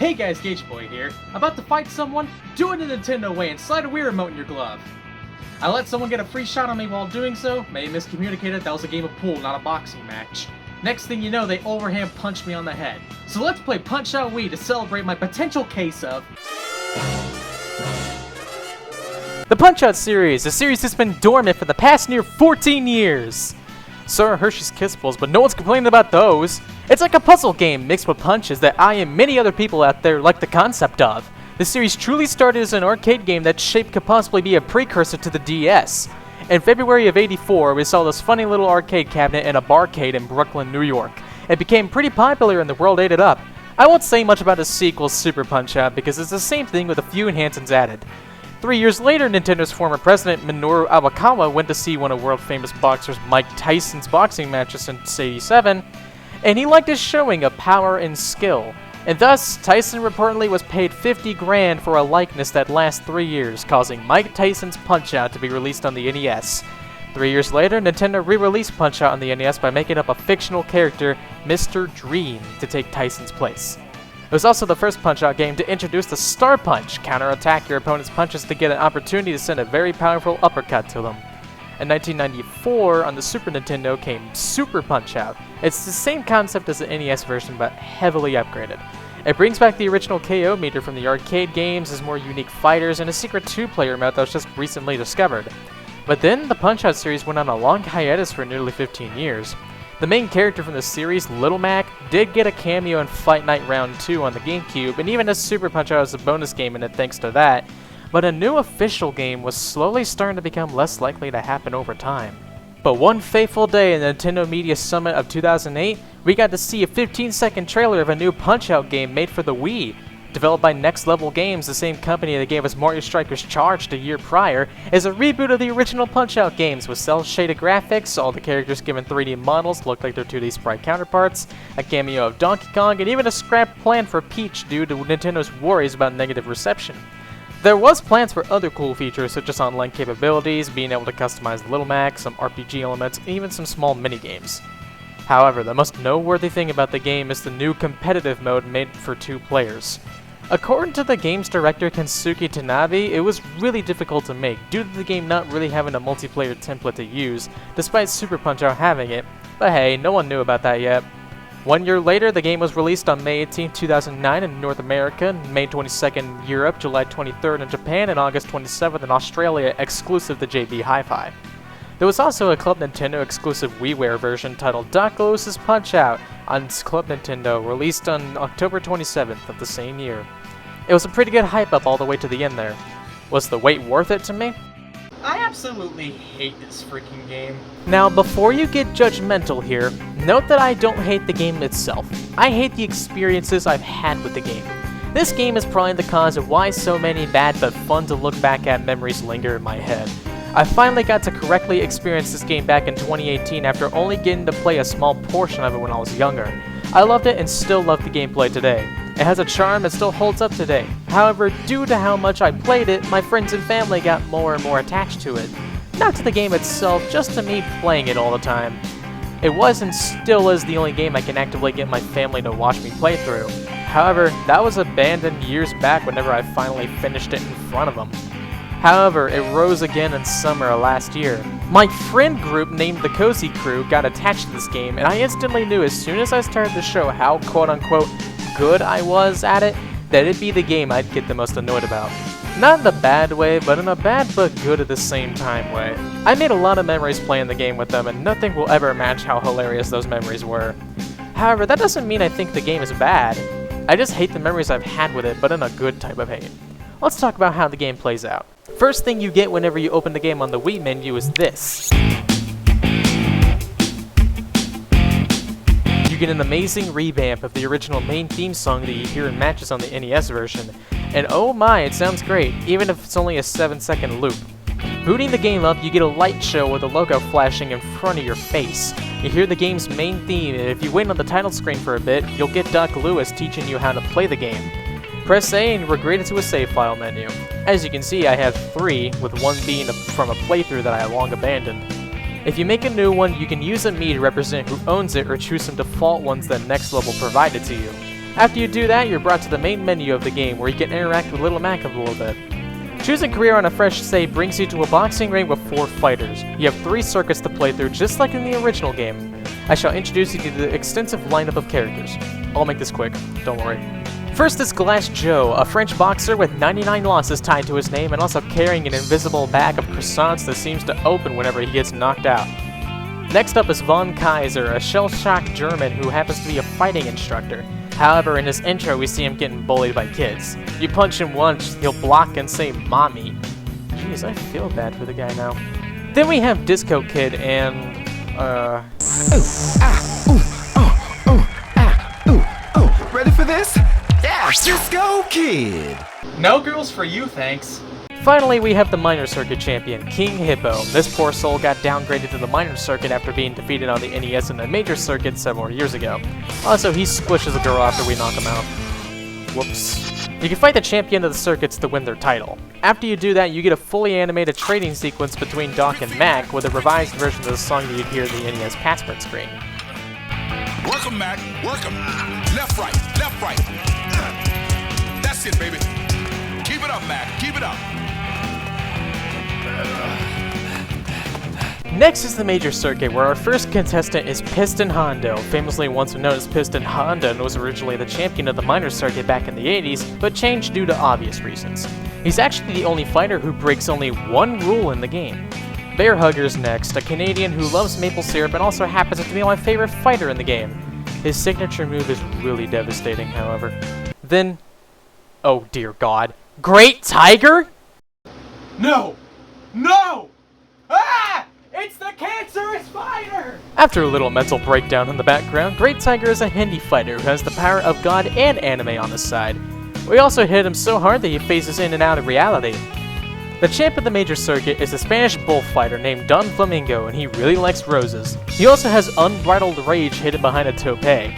Hey guys, Gagey Boy here. About to fight someone? Do it the Nintendo way and slide a Wii Remote in your glove. I let someone get a free shot on me while doing so. May have miscommunicated, that was a game of pool, not a boxing match. Next thing you know, they overhand punched me on the head. So let's play Punch-Out Wii to celebrate my potential case of... The Punch-Out series, a series that's been dormant for the past near 14 years. So are Hershey's Kiss Bowls, but no one's complaining about those. It's like a puzzle game mixed with punches that I and many other people out there like the concept of. The series truly started as an arcade game that shaped could possibly be a precursor to the DS. In February of '84, we saw this funny little arcade cabinet in a barcade in Brooklyn, New York. It became pretty popular and the world ate it up. I won't say much about the sequel, Super Punch-Out, because it's the same thing with a few enhancements added. 3 years later, Nintendo's former president, Minoru Awakawa, went to see one of world-famous boxers Mike Tyson's boxing matches since '87, and he liked his showing of power and skill. And thus, Tyson reportedly was paid 50 grand for a likeness that lasts 3 years, causing Mike Tyson's Punch-Out to be released on the NES. 3 years later, Nintendo re-released Punch-Out on the NES by making up a fictional character, Mr. Dream, to take Tyson's place. It was also the first Punch-Out game to introduce the Star Punch, counterattack your opponent's punches to get an opportunity to send a very powerful uppercut to them. In 1994, on the Super Nintendo came Super Punch-Out. It's the same concept as the NES version, but heavily upgraded. It brings back the original KO meter from the arcade games, as more unique fighters, and a secret 2-player mode that was just recently discovered. But then, the Punch-Out series went on a long hiatus for nearly 15 years. The main character from the series, Little Mac, did get a cameo in Fight Night Round 2 on the GameCube, and even as Super Punch-Out as a bonus game in it thanks to that, but a new official game was slowly starting to become less likely to happen over time. But one fateful day in the Nintendo Media Summit of 2008, we got to see a 15-second trailer of a new Punch-Out game made for the Wii. Developed by Next Level Games, the same company that gave us Mario Strikers Charged a year prior, is a reboot of the original Punch-Out games with cel-shaded graphics, all the characters given 3D models look like their 2D sprite counterparts, a cameo of Donkey Kong, and even a scrapped plan for Peach due to Nintendo's worries about negative reception. There was plans for other cool features such as online capabilities, being able to customize Little Mac, some RPG elements, and even some small minigames. However, the most noteworthy thing about the game is the new competitive mode made for 2 players. According to the game's director Kensuke Tanabe, it was really difficult to make due to the game not really having a multiplayer template to use, despite Super Punch-Out having it, but hey, no one knew about that yet. 1 year later, the game was released on May 18, 2009 in North America, May 22nd in Europe, July 23rd in Japan, and August 27th in Australia, exclusive to JB Hi-Fi. There was also a Club Nintendo exclusive WiiWare version titled Doc Lewis's Punch-Out on Club Nintendo, released on October 27th of the same year. It was a pretty good hype up all the way to the end there. Was the wait worth it to me? I absolutely hate this freaking game. Now, before you get judgmental here, note that I don't hate the game itself. I hate the experiences I've had with the game. This game is probably the cause of why so many bad but fun to look back at memories linger in my head. I finally got to correctly experience this game back in 2018 after only getting to play a small portion of it when I was younger. I loved it and still love the gameplay today. It has a charm that still holds up today. However, due to how much I played it, my friends and family got more and more attached to it. Not to the game itself, just to me playing it all the time. It was and still is the only game I can actively get my family to watch me play through. However, that was abandoned years back whenever I finally finished it in front of them. However, it rose again in summer of last year. My friend group named the Cozy Crew got attached to this game, and I instantly knew as soon as I started to show how quote-unquote good I was at it, that it'd be the game I'd get the most annoyed about. Not in a bad way, but in a bad but good at the same time way. I made a lot of memories playing the game with them, and nothing will ever match how hilarious those memories were. However, that doesn't mean I think the game is bad. I just hate the memories I've had with it, but in a good type of hate. Let's talk about how the game plays out. First thing you get whenever you open the game on the Wii menu is this. You get an amazing revamp of the original main theme song that you hear in matches on the NES version. And oh my, it sounds great, even if it's only a 7-second loop. Booting the game up, you get a light show with a logo flashing in front of your face. You hear the game's main theme, and if you wait on the title screen for a bit, you'll get Doc Lewis teaching you how to play the game. Press A and we're greeted to a save file menu. As you can see, I have 3, with one being from a playthrough that I long abandoned. If you make a new one, you can use a Mii to represent who owns it or choose some default ones that Next Level provided to you. After you do that, you're brought to the main menu of the game where you can interact with Little Mac a little bit. Choosing career on a fresh save brings you to a boxing ring with 4 fighters. You have 3 circuits to play through just like in the original game. I shall introduce you to the extensive lineup of characters. I'll make this quick, don't worry. First is Glass Joe, a French boxer with 99 losses tied to his name and also carrying an invisible bag of croissants that seems to open whenever he gets knocked out. Next up is Von Kaiser, a shell-shocked German who happens to be a fighting instructor. However, in his intro, we see him getting bullied by kids. You punch him once, he'll block and say, "Mommy." Jeez, I feel bad for the guy now. Then we have Disco Kid and, Ready for this? Yeah, Disco Kid! No girls for you, thanks. Finally, we have the minor circuit champion, King Hippo. This poor soul got downgraded to the minor circuit after being defeated on the NES in the major circuit several years ago. Also, he squishes a girl after we knock him out. Whoops. You can fight the champion of the circuits to win their title. After you do that, you get a fully animated trading sequence between Doc and Mac with a revised version of the song that you'd hear in the NES passport screen. Work 'em, Mac. Work 'em. Left, right. Left, right. That's it, baby. Keep it up, Mac. Keep it up. Next is the major circuit, where our first contestant is Piston Hondo, famously once known as Piston Honda, and was originally the champion of the minor circuit back in the 80s, but changed due to obvious reasons. He's actually the only fighter who breaks only one rule in the game. Bear Hugger's next, a Canadian who loves maple syrup and also happens to be my favorite fighter in the game. His signature move is really devastating, however. Then, oh dear God, Great Tiger? No! No! Ah! It's the cancerous fighter! After a little mental breakdown in the background, Great Tiger is a Hindi fighter who has the power of God and anime on his side. We also hit him so hard that he phases in and out of reality. The champ of the major circuit is a Spanish bullfighter named Don Flamingo, and he really likes roses. He also has unbridled rage hidden behind a toupee.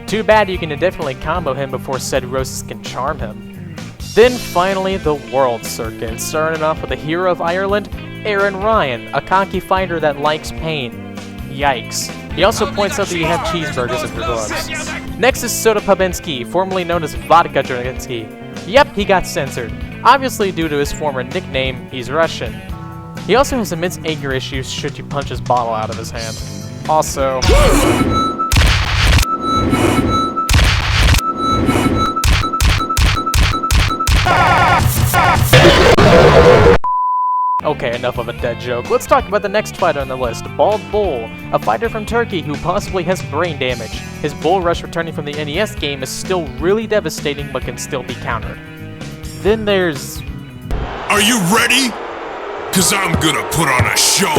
Too bad you can indefinitely combo him before said roses can charm him. Then finally, the world circuit, starting off with the hero of Ireland, Aaron Ryan, a cocky fighter that likes pain. Yikes. He also points out that you have cheeseburgers in your gloves. Next is Soda Pabinski, formerly known as Vodka Draginsky. Yep, he got censored. Obviously due to his former nickname, he's Russian. He also has immense anger issues should you punch his bottle out of his hand. Also... Okay, enough of a dead joke. Let's talk about the next fighter on the list, Bald Bull, a fighter from Turkey who possibly has brain damage. His bull rush returning from the NES game is still really devastating but can still be countered. Then there's... Are you ready? Cause I'm gonna put on a show.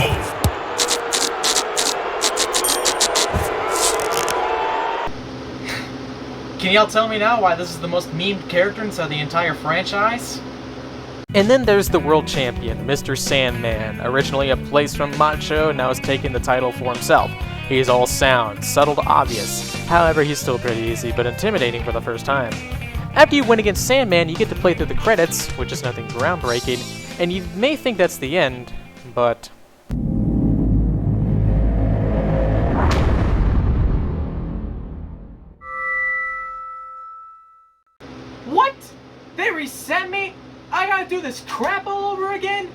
Can y'all tell me now why this is the most memed character inside the entire franchise? And then there's the world champion, Mr. Sandman, originally a place from Macho, now has taken the title for himself. He's all sound, subtle to obvious. However, he's still pretty easy, but intimidating for the first time. After you win against Sandman, you get to play through the credits, which is nothing groundbreaking, and you may think that's the end, but... What? They reset me? I gotta do this crap all over again?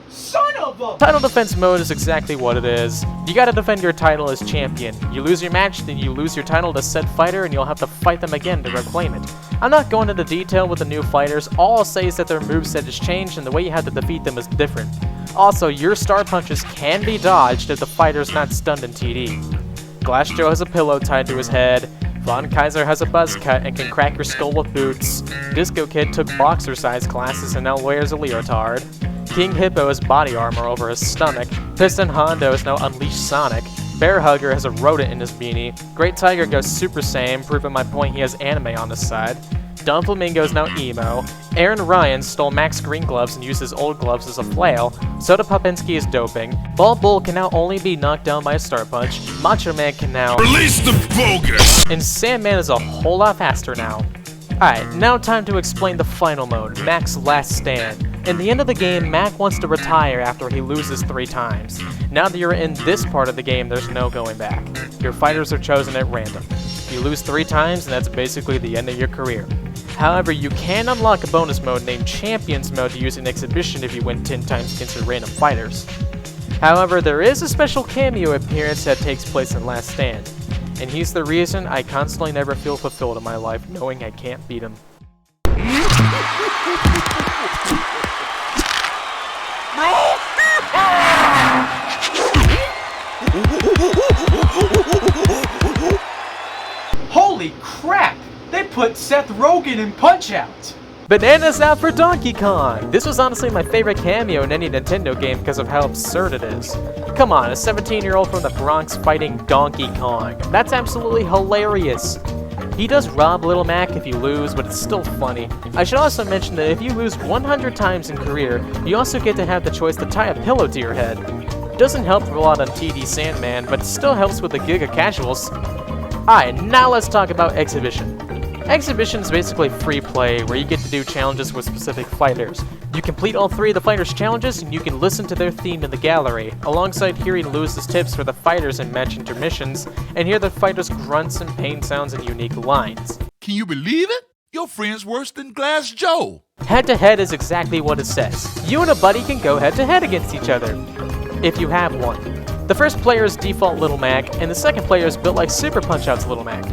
Son of a... Title defense mode is exactly what it is. You gotta defend your title as champion. You lose your match, then you lose your title to said fighter, and you'll have to fight them again to reclaim it. I'm not going into detail with the new fighters, all I'll say is that their moveset has changed and the way you have to defeat them is different. Also, your star punches can be dodged if the fighter's not stunned in TD. Glass Joe has a pillow tied to his head, Von Kaiser has a buzz cut and can crack your skull with boots, Disco Kid took boxer-size classes and now wears a leotard, King Hippo has body armor over his stomach, Piston Hondo is now Unleashed Sonic, Bear Hugger has a rodent in his beanie, Great Tiger goes Super Saiyan, proving my point he has anime on his side, Don Flamingo is now emo, Aaron Ryan stole Mac's green gloves and used his old gloves as a flail, Soda Popinski is doping, Bald Bull can now only be knocked down by a star punch, Macho Man can now... Release the bogus! And Sandman is a whole lot faster now. Alright, now time to explain the final mode, Mac's Last Stand. In the end of the game, Mac wants to retire after he loses 3 times. Now that you're in this part of the game, there's no going back. Your fighters are chosen at random. You lose 3 times, and that's basically the end of your career. However, you can unlock a bonus mode named Champions Mode to use in Exhibition if you win 10 times against your random fighters. However, there is a special cameo appearance that takes place in Last Stand, and he's the reason I constantly never feel fulfilled in my life knowing I can't beat him. Holy crap! They put Seth Rogen in Punch-Out! Bananas out for Donkey Kong! This was honestly my favorite cameo in any Nintendo game because of how absurd it is. Come on, a 17-year-old from the Bronx fighting Donkey Kong. That's absolutely hilarious. He does rob Little Mac if you lose, but it's still funny. I should also mention that if you lose 100 times in career, you also get to have the choice to tie a pillow to your head. Doesn't help a lot on TD Sandman, but still helps with the Giga Casuals. Alright, now let's talk about Exhibition. Exhibition is basically free play, where you get to do challenges with specific fighters. You complete all 3 of the fighters' challenges, and you can listen to their theme in the gallery, alongside hearing Lewis's tips for the fighters in match intermissions, and hear the fighters' grunts and pain sounds and unique lines. Can you believe it? Your friend's worse than Glass Joe. Head-to-head is exactly what it says. You and a buddy can go head-to-head against each other, if you have one. The first player is default Little Mac, and the second player is built like Super Punch-Out's Little Mac.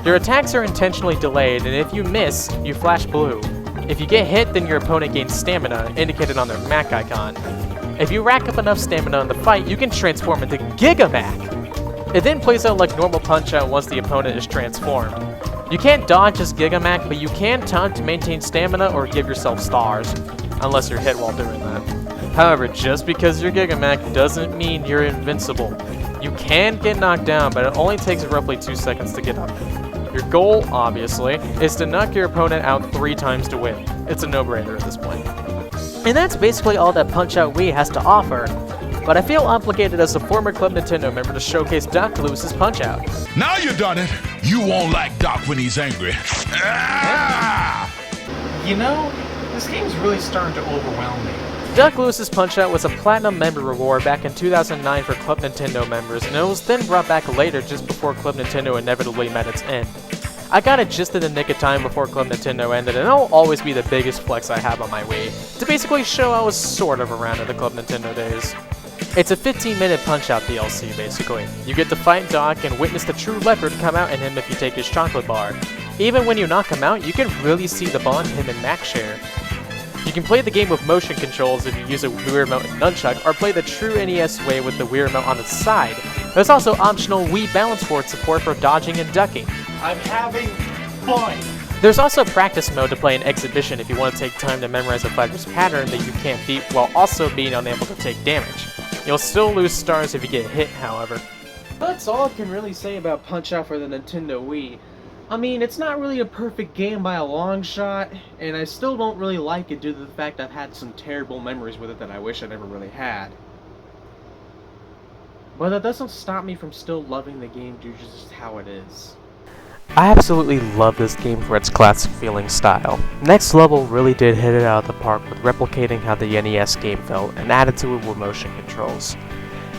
Your attacks are intentionally delayed, and if you miss, you flash blue. If you get hit, then your opponent gains stamina, indicated on their Mac icon. If you rack up enough stamina in the fight, you can transform into Giga Mac. It then plays out like normal Punch-Out once the opponent is transformed. You can't dodge as Giga Mac, but you can taunt to maintain stamina or give yourself stars, unless you're hit while doing that. However, just because you're Giga Mac doesn't mean you're invincible. You can get knocked down, but it only takes roughly 2 seconds to get up. Your goal, obviously, is to knock your opponent out 3 times to win. It's a no-brainer at this point. And that's basically all that Punch-Out Wii has to offer. But I feel obligated as a former Club Nintendo member to showcase Doc Lewis's Punch-Out. Now you done it. You won't like Doc when he's angry. Ah! You know, this game's really starting to overwhelm me. Doc Lewis's Punch-Out was a Platinum member reward back in 2009 for Club Nintendo members, and it was then brought back later just before Club Nintendo inevitably met its end. I got it just in the nick of time before Club Nintendo ended, and it'll always be the biggest flex I have on my Wii, to basically show I was sort of around in the Club Nintendo days. It's a 15-minute Punch-Out DLC, basically. You get to fight Doc and witness the true leopard come out in him if you take his chocolate bar. Even when you knock him out, you can really see the bond him and Mac share. You can play the game with motion controls if you use a Wii Remote and Nunchuk, or play the true NES way with the Wii Remote on its side. There's also optional Wii Balance Board support for dodging and ducking. I'm having fun! There's also practice mode to play in Exhibition if you want to take time to memorize a fighter's pattern that you can't beat while also being unable to take damage. You'll still lose stars if you get hit, however. That's all I can really say about Punch-Out for the Nintendo Wii. I mean, it's not really a perfect game by a long shot, and I still don't really like it due to the fact I've had some terrible memories with it that I wish I never really had. But that doesn't stop me from still loving the game due to just how it is. I absolutely love this game for its classic feeling style. Next Level really did hit it out of the park with replicating how the NES game felt and added to it with motion controls.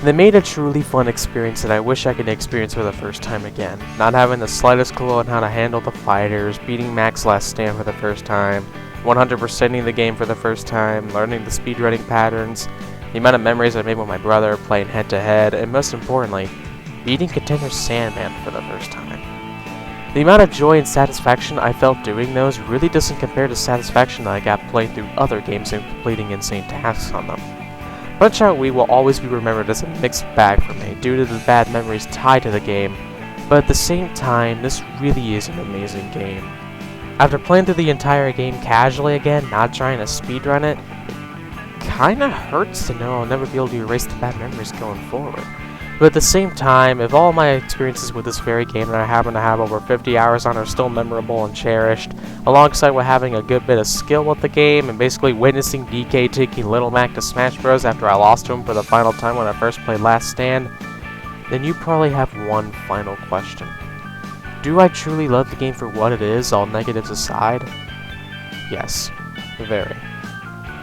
They made a truly fun experience that I wish I could experience for the first time again. Not having the slightest clue on how to handle the fighters, beating Mac's Last Stand for the first time, 100%ing the game for the first time, learning the speedrunning patterns, the amount of memories I made with my brother, playing head-to-head, and most importantly, beating Contender Sandman for the first time. The amount of joy and satisfaction I felt doing those really doesn't compare to satisfaction that I got playing through other games and completing insane tasks on them. Punch-Out Wii will always be remembered as a mixed bag for me due to the bad memories tied to the game, but at the same time, this really is an amazing game. After playing through the entire game casually again, not trying to speedrun it, kinda hurts to know I'll never be able to erase the bad memories going forward. But at the same time, if all my experiences with this very game that I happen to have over 50 hours on are still memorable and cherished, alongside with having a good bit of skill with the game and basically witnessing DK taking Little Mac to Smash Bros after I lost to him for the final time when I first played Last Stand, then you probably have one final question. Do I truly love the game for what it is, all negatives aside? Yes, very.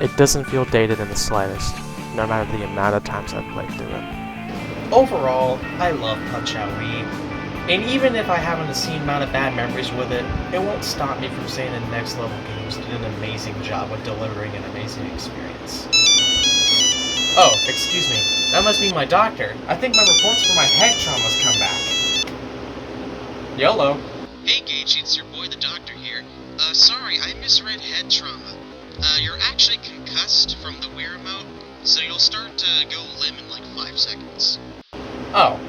It doesn't feel dated in the slightest, no matter the amount of times I've played through it. Overall, I love Punch-Out Wii. And even if I have an obscene amount of bad memories with it, it won't stop me from saying the Next Level Games did an amazing job with delivering an amazing experience. Oh, excuse me. That must be my doctor. I think my reports for my head trauma's come back. YOLO. Hey Gage, it's your boy the doctor here. Sorry, I misread head trauma. You're actually concussed from the Wii Remote, so you'll start to go limp in like 5 seconds. Oh.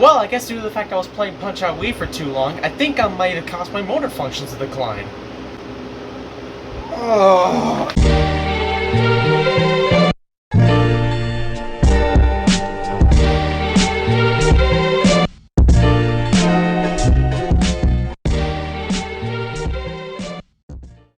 Well, I guess due to the fact I was playing Punch-Out Wii for too long, I think I might have caused my motor functions to decline. Oh.